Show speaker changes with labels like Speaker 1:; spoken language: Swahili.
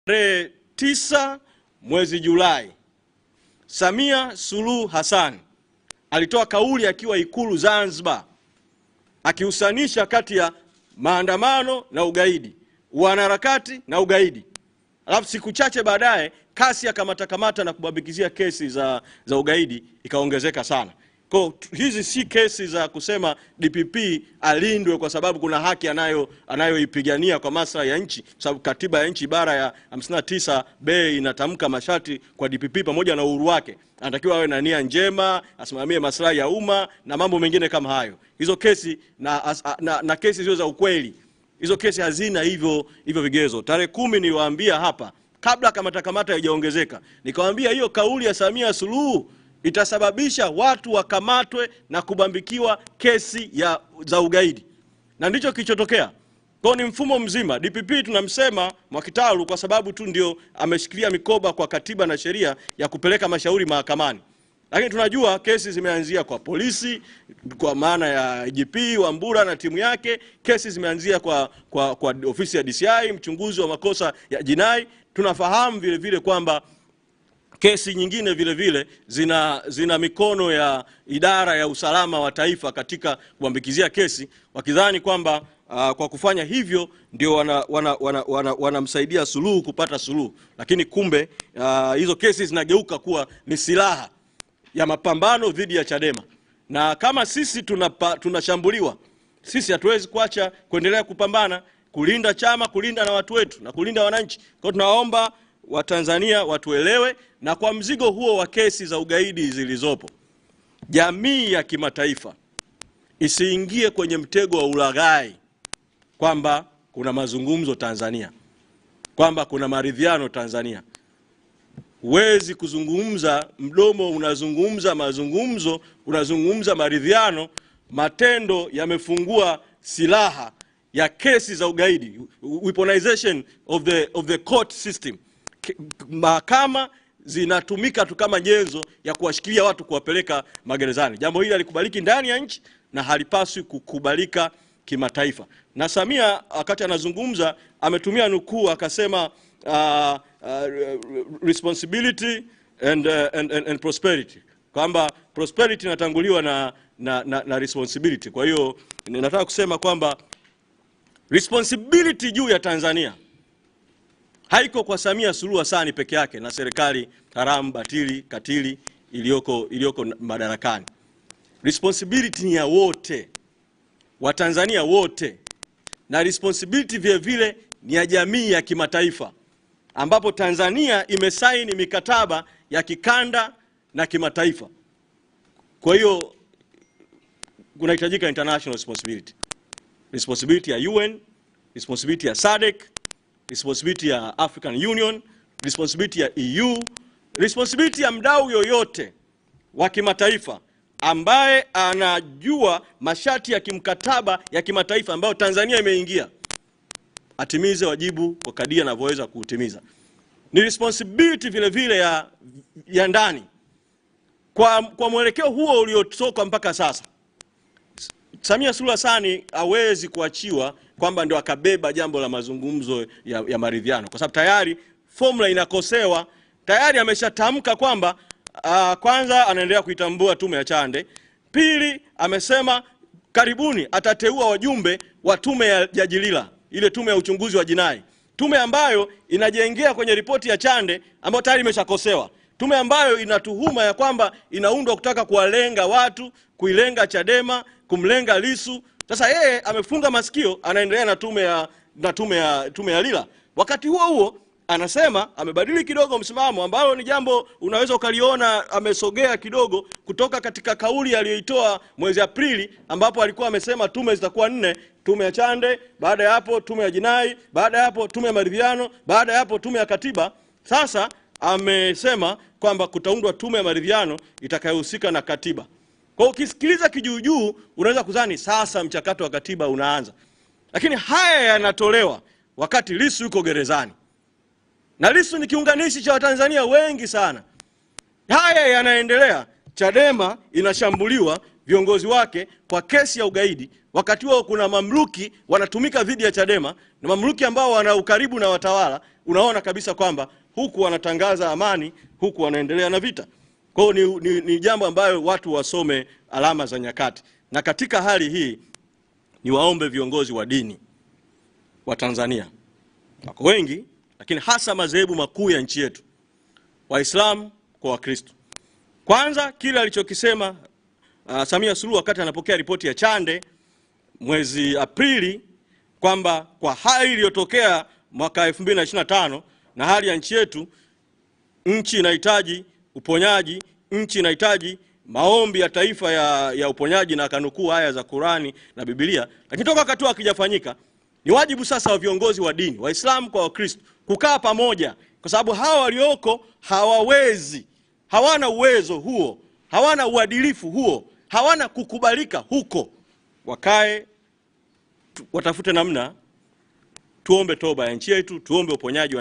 Speaker 1: Tarehe 9 mwezi Julai, Samia Suluhu Hassan alitoa kauli akiwa Ikulu Zanzibar, akihusanisha kati ya maandamano na ugaidi, wanaharakati na ugaidi. Alafu siku chache baadaye kasi ya kamata na kubambikizia kesi za ugaidi ikaongezeka sana. Kwa hizi si kesi za kusema DPP alindwe kwa sababu kuna haki anayoipigania kwa maslahi ya nchi, sababu katiba ya nchi ibara ya 59B inatamka masharti kwa DPP pamoja na uhuru wake. Anatakiwa awe na nia njema, asimamie maslahi ya umma na mambo mengine kama hayo. Hizo kesi na kesi zio za ukweli, hizo kesi hazina hivyo vigezo. Tarehe 10 niliwaambia hapa kabla kamata haijaongezeka, nikawaambia hiyo kauli ya Samia Suluhu itasababisha watu wakamatwe na kubambikiwa kesi za ugaidi. Na ndicho kilichotokea. Kwa ni mfumo mzima. DPP tunamsema Mwakitalu kwa sababu tu ndio ameshikilia mikoba kwa katiba na sheria ya kupeleka mashauri mahakamani. Lakini tunajua kesi zimeanzia kwa polisi, kwa maana ya IGP Wambura na timu yake. Kesi zimeanzia kwa ofisi ya DCI, mchunguzi wa makosa ya jinai. Tunafahamu vile vile kwamba kesi nyingine vile vile zina mikono ya idara ya usalama wa taifa katika kuambikizia kesi, wakidhani kwamba kwa kufanya hivyo ndio wanamsaidia Suluhu kupata suluhu. Lakini kumbe hizo kesi zinageuka kuwa ni silaha ya mapambano dhidi ya Chadema. Na kama sisi tunashambuliwa, sisi hatuwezi kuacha kuendelea kupambana, kulinda chama, kulinda na watu wetu na kulinda wananchi. Kwa tunaomba Watanzania watuelewe, na kwa mzigo huo wa kesi za ugaidi zilizopo, jamii ya kimataifa isiingie kwenye mtego wa ulaghai kwamba kuna mazungumzo Tanzania, kwamba kuna maridhiano Tanzania. Huwezi kuzungumza, mdomo unazungumza mazungumzo, unazungumza maridhiano, matendo yamefungua silaha ya kesi za ugaidi, weaponization of the court system. Mahakama zinatumika tu kama nyenzo ya kuwashikilia watu, kuwapeleka magerezani. Jambo hili halikubaliki ndani ya nchi na halipaswi kukubalika kimataifa. Na Samia wakati anazungumza ametumia nukuu akasema responsibility and prosperity, kwamba prosperity inatanguliwa na responsibility. Kwa hiyo ninataka kusema kwamba responsibility juu ya Tanzania haiko kwa Samia Suluhu Hassan peke yake na serikali haramu, batili, katili iliyoko madarakani. Responsibility ni ya wote, wa Tanzania wote, na responsibility vile vile ni ya jamii ya kimataifa, ambapo Tanzania imesaini mikataba ya kikanda na kimataifa. Kwa hiyo kunahitajika international responsibility. Responsibility ya UN, responsibility ya SADC, responsibility ya African Union, responsibility ya EU, responsibility ya mdau yoyote wa kimataifa ambaye anajua masharti ya kimkataba ya kimataifa ambayo Tanzania imeingia, atimize wajibu kwa kadri anavyoweza kuutimiza. Ni responsibility vile vile ya ndani. Kwa mwelekeo huo uliotoka mpaka sasa, Samia Suluhu Hassan hawezi kuachiwa kwamba ndio akabeba jambo la mazungumzo ya maridhiano, kwa sababu tayari formula inakosewa. Tayari ameshatamka kwamba kwanza anaendelea kuitambua tume ya Chande. Pili, amesema karibuni atateua wajumbe wa tume ya Jilila, ile tume ya uchunguzi wa jinai, tume ambayo inajengea kwenye ripoti ya Chande ambayo tayari imeshakosewa, tume ambayo inatuhuma ya kwamba inaundwa kutaka kuwalenga watu, kuilenga Chadema, kumlenga Lissu. Sasa yeye amefunga masikio, anaendelea na tume ya Lila. Wakati huo anasema amebadili kidogo msimamo, ambalo ni jambo unaweza ukaliona amesogea kidogo kutoka katika kauli aliyoitoa mwezi Aprili, ambapo alikuwa amesema tume zitakuwa 4: tume ya Chande, baada ya hapo tume ya jinai, baada ya hapo tume ya maridhiano, baada ya hapo tume ya katiba. Sasa amesema kwamba kutaundwa tume ya maridhiano itakayohusika na katiba. Kwa ukisikiliza kijuujuu unaweza kudhani sasa mchakato wa katiba unaanza. Lakini haya yanatolewa wakati Lissu yuko gerezani. Na Lissu ni kiunganishi cha Watanzania wengi sana. Haya yanaendelea, Chadema inashambuliwa viongozi wake kwa kesi ya ugaidi, wakati huo kuna mamluki wanatumika dhidi ya Chadema, na mamluki ambao wana ukaribu na watawala. unaona kabisa kwamba huku wanatangaza amani, huku wanaendelea na vita. Kwa hiyo ni jambo ambayo watu wasome alama za nyakati. Na katika hali hii ni waombe viongozi wa dini wa Tanzania, wako wengi, lakini hasa madhehebu makuu ya nchi yetu, Waislamu kwa Wakristo. Kwanza kile alichokisema Samia Suluhu wakati anapokea ripoti ya Chande mwezi Aprili, kwamba kwa hali iliyotokea mwaka 2025 na hali ya nchi yetu, nchi inahitaji uponyaji, nchi inahitaji maombi ya taifa ya uponyaji, na akanukuu aya za Qurani na Biblia. Lakini toka wakati akijafanyika, ni wajibu sasa wa viongozi wa dini, Waislamu kwa Wakristo, kukaa pamoja, kwa sababu hawa walioko hawawezi, hawana uwezo huo, hawana uadilifu huo, hawana kukubalika huko. Wakae, watafute namna, tuombe toba ya nchi yetu, tuombe uponyaji wa